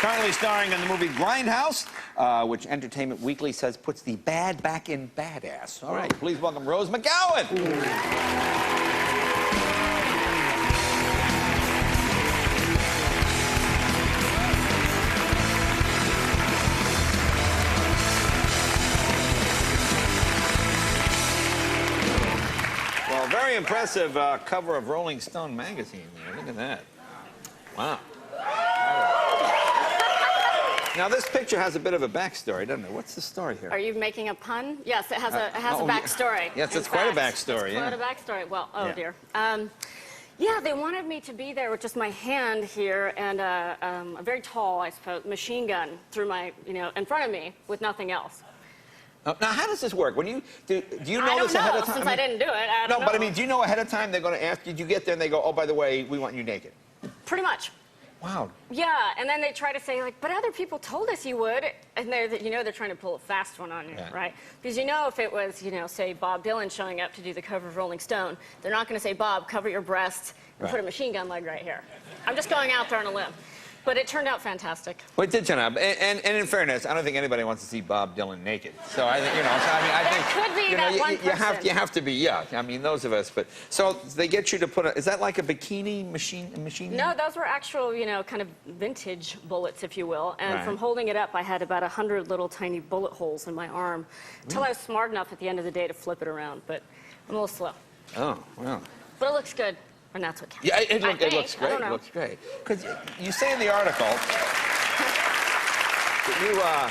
Currently starring in the movie Grindhouse, which Entertainment Weekly says puts the bad back in badass. All right, please welcome Rose McGowan. Well, very impressive cover of Rolling Stone magazine there. Look at that. Wow. Now, this picture has a bit of a backstory, doesn't it? What's the story here? Are you making a pun? Yes, it has a backstory. Yes, it's quite a backstory, Quite a backstory. Well, oh dear. Yeah, they wanted me to be there with just my hand here and a very tall, I suppose, machine gun through my, in front of me with nothing else. Now, how does this work? When do you know this ahead of time? Since I didn't do it, I don't know. But I mean, do you know ahead of time they're going to ask you? You get there and they go, oh, by the way, we want you naked. Pretty much. Wow. Yeah, and then they try to say, like, but other people told us you would. And they're trying to pull a fast one on you, right? Because if it was, say, Bob Dylan showing up to do the cover of Rolling Stone, they're not going to say, Bob, cover your breasts and put a machine gun leg right here. I'm just going out there on a limb. But it turned out fantastic. Well, it did turn out. And in fairness, I don't think anybody wants to see Bob Dylan naked. So I think, I think could be that one person. You have to be, yeah. I mean, those of us. But so they get you to put is that like a bikini machine? No, those were actual, kind of vintage bullets, if you will. And from holding it up, I had about 100 little tiny bullet holes in my arm until I was smart enough at the end of the day to flip it around. But I'm a little slow. Oh, well. But it looks good. And that's what counts. Yeah, it looks great. It looks great. Because you say in the article that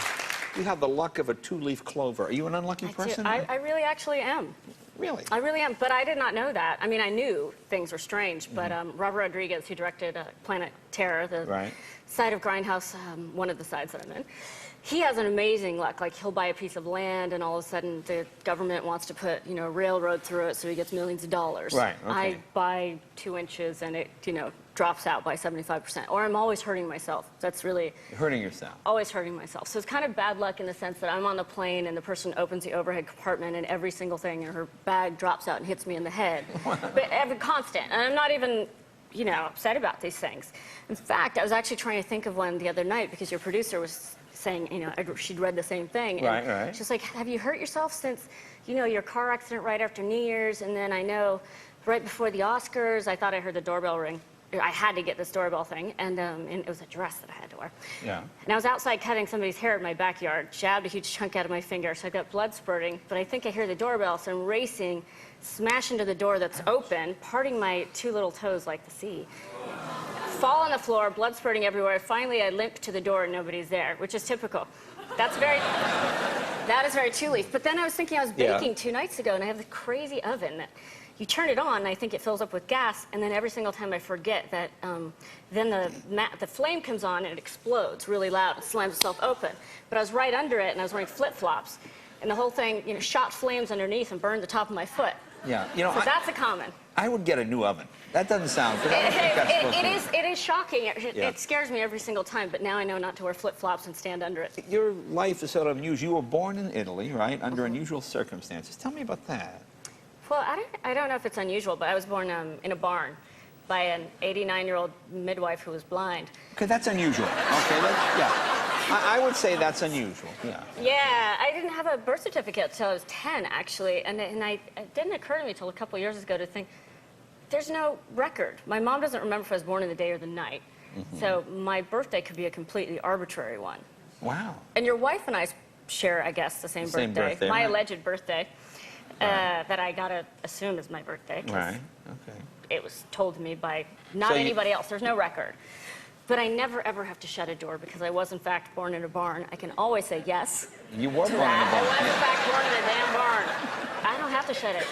you have the luck of a two-leaf clover. Are you an unlucky person? I really actually am. Really? I really am, but I did not know that. I mean, I knew things were strange, but Robert Rodriguez, who directed Planet Terror, the side of Grindhouse, one of the sides that I'm in, he has an amazing luck. Like, he'll buy a piece of land, and all of a sudden the government wants to put, a railroad through it, so he gets millions of dollars. Right, okay. I buy 2 inches, and it, drops out by 75%. Or I'm always hurting myself. That's really... You're hurting yourself. Always hurting myself. So it's kind of bad luck in the sense that I'm on the plane, and the person opens the overhead compartment, and every single thing in her bag drops out and hits me in the head. But every constant. And I'm not even... upset about these things. In fact, I was actually trying to think of one the other night because your producer was saying, she'd read the same thing. And she's like, have you hurt yourself since, your car accident right after New Year's? And then I know right before the Oscars, I thought I heard the doorbell ring. I had to get this doorbell thing, and it was a dress that I had to wear. Yeah. And I was outside cutting somebody's hair in my backyard, jabbed a huge chunk out of my finger, so I got blood spurting. But I think I hear the doorbell, so I'm racing, smash into the door that's open, parting my 2 little toes like the sea. Fall on the floor, blood spurting everywhere. Finally, I limp to the door and nobody's there, which is typical. That is very two-leaf. But then I was thinking I was baking 2 nights ago, and I have the crazy oven that you turn it on, and I think it fills up with gas, and then every single time I forget that, then the flame comes on and it explodes really loud. It slams itself open. But I was right under it, and I was wearing flip-flops, and the whole thing, shot flames underneath and burned the top of my foot. Yeah, so that's a common. I would get a new oven. That doesn't sound good. I don't think that's supposed to. It is shocking. It scares me every single time, but now I know not to wear flip-flops and stand under it. Your life is sort of unusual. You were born in Italy, right, under unusual circumstances. Tell me about that. Well, I don't know if it's unusual, but I was born in a barn by an 89-year-old midwife who was blind. Okay, that's unusual. Okay, I would say that's unusual, Yeah, I didn't have a birth certificate until I was 10, actually, and it didn't occur to me until a couple of years ago to think, there's no record. My mom doesn't remember if I was born in the day or the night, so my birthday could be a completely arbitrary one. Wow. And your wife and I share, I guess, the same birthday. My alleged birthday. That I gotta assume is my birthday. Right, okay. It was told to me by not anybody else. There's no record. But I never, ever have to shut a door because I was, in fact, born in a barn. I can always say yes. You were born in a barn. I was, in fact, born in a damn barn. I don't have to shut it.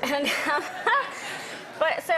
And, but, so,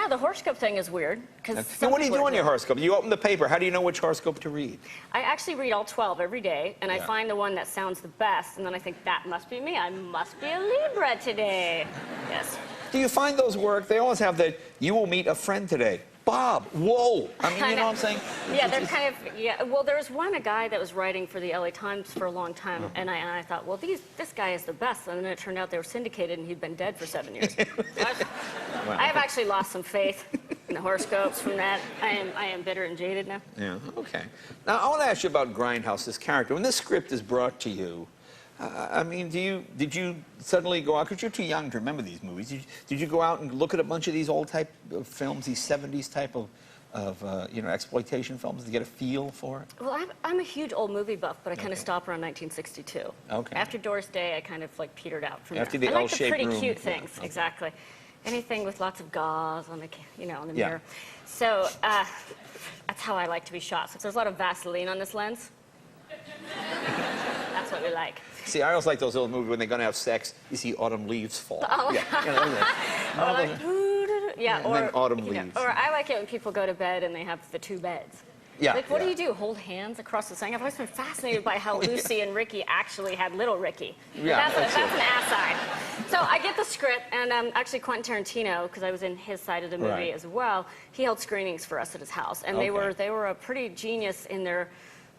the horoscope thing is weird. So what do you do on your horoscope? You open the paper. How do you know which horoscope to read? I actually read all 12 every day, and I find the one that sounds the best, and then I think, that must be me. I must be a Libra today. Yes. Do you find those work? They always have the, you will meet a friend today. Bob, whoa. I mean, you know what I'm saying? Yeah, they're kind of, well, there was a guy that was writing for the LA Times for a long time, and I thought, well, this guy is the best, and then it turned out they were syndicated, and he'd been dead for 7 years. I have actually lost some faith. and the horoscopes from that. I am bitter and jaded now. Yeah, okay. Now, I want to ask you about Grindhouse, this character. When this script is brought to you, I mean, did you suddenly go out, because you're too young to remember these movies, did you go out and look at a bunch of these old type of films, these 70s type of exploitation films to get a feel for it? Well, I'm a huge old movie buff, but I kind of stopped around 1962. Okay. After Doris Day, I kind of like petered out from After there. the I like the L-shaped pretty room. cute things, Yeah, okay. exactly. Anything with lots of gauze on the, on the Yeah. mirror. So that's how I like to be shot. So if there's a lot of Vaseline on this lens, that's what we like. See, I always like those old movies when they're going to have sex, you see autumn leaves fall. Oh. Yeah, Or like, yeah, and then autumn you know, leaves. or I like it when people go to bed and they have the two beds. Yeah, Like, what yeah. do? Hold hands across the thing? I've always been fascinated by how Lucy and Ricky actually had little Ricky. Yeah, that's that's an aside. So I get the script, and actually Quentin Tarantino, because I was in his side of the movie Right. as well, he held screenings for us at his house, and Okay. they were a pretty genius in their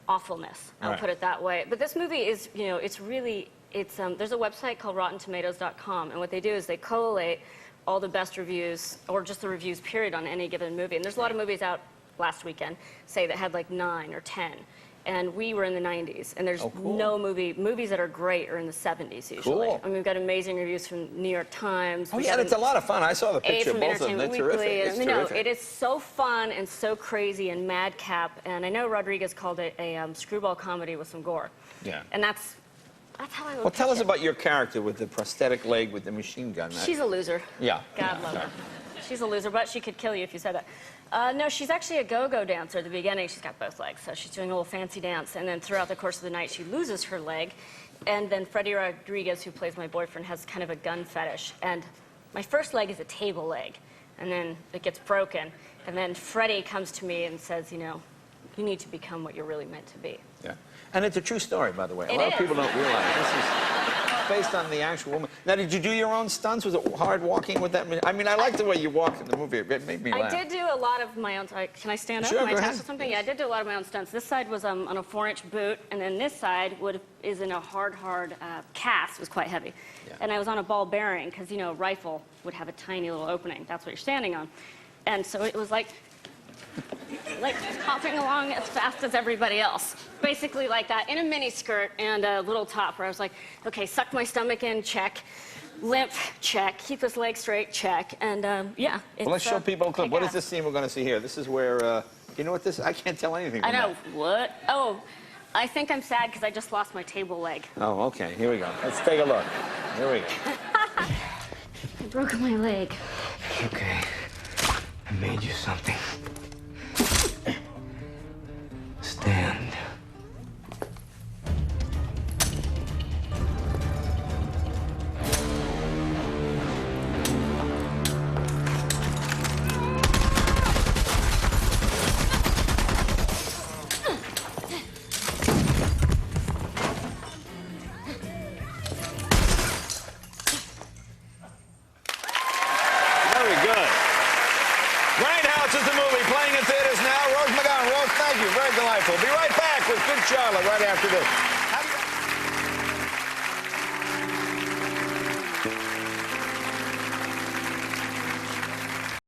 awfulness. I'll Right. put it that way. But this movie is, it's really, there's a website called RottenTomatoes.com, and what they do is they collate all the best reviews, or just the reviews period, on any given movie. And there's a lot of movies out last weekend, say, that had like 9 or 10. And we were in the 90s, and there's Oh, cool. no movies that are great are in the 70s usually. Cool. I mean, we've got amazing reviews from New York Times. Oh, we've yeah, got it's a lot of fun. I saw the A picture of from both of them. Entertainment They're Weekly. terrific. And, It's I mean, terrific. it is so fun and so crazy and madcap. And I know Rodriguez called it a screwball comedy with some gore. Yeah. And that's how I would Well, tell pitch us it. about your character with the prosthetic leg with the machine gun. She's a loser. Yeah. God yeah, love sorry. her. She's a loser, but she could kill you if you said that. No, she's actually a go-go dancer at the beginning. She's got both legs, so she's doing a little fancy dance. And then throughout the course of the night, she loses her leg. And then Freddie Rodriguez, who plays my boyfriend, has kind of a gun fetish. And my first leg is a table leg. And then it gets broken. And then Freddie comes to me and says, you need to become what you're really meant to be. Yeah. And it's a true story, by the way. A It lot of is. people don't realize this is based on the actual woman. Now, did you do your own stunts? Was it hard walking with that? I mean, I like the way you walked in the movie. It made me laugh. I did do a lot of my own. Can I stand up? Sure, Am I go attached ahead. to something? Yeah, I did do a lot of my own stunts. This side was on a 4-inch boot, and then this side is in a hard cast. It was quite heavy. Yeah. And I was on a ball bearing because a rifle would have a tiny little opening. That's what you're standing on, and so it was like hopping along as fast as everybody else. Basically like that, in a mini skirt and a little top, where I was like, okay, suck my stomach in, check. Limp, check. Keep his leg straight, check. And yeah. Well, let's show people a clip. What is kick-ass. this scene we're going to see here? This is where, you know what this is? I can't tell anything I from know. What? Oh, I think I'm sad because I just lost my table leg. that. Oh, okay. Here we go. Let's take a look. Here we go. I broke my leg. Okay. I made you something. Stand. Very good. Grindhouse is the movie playing in theaters now. Rose McGowan. Rose, thank you. Very delightful. Be right back with Big Charlotte right after this.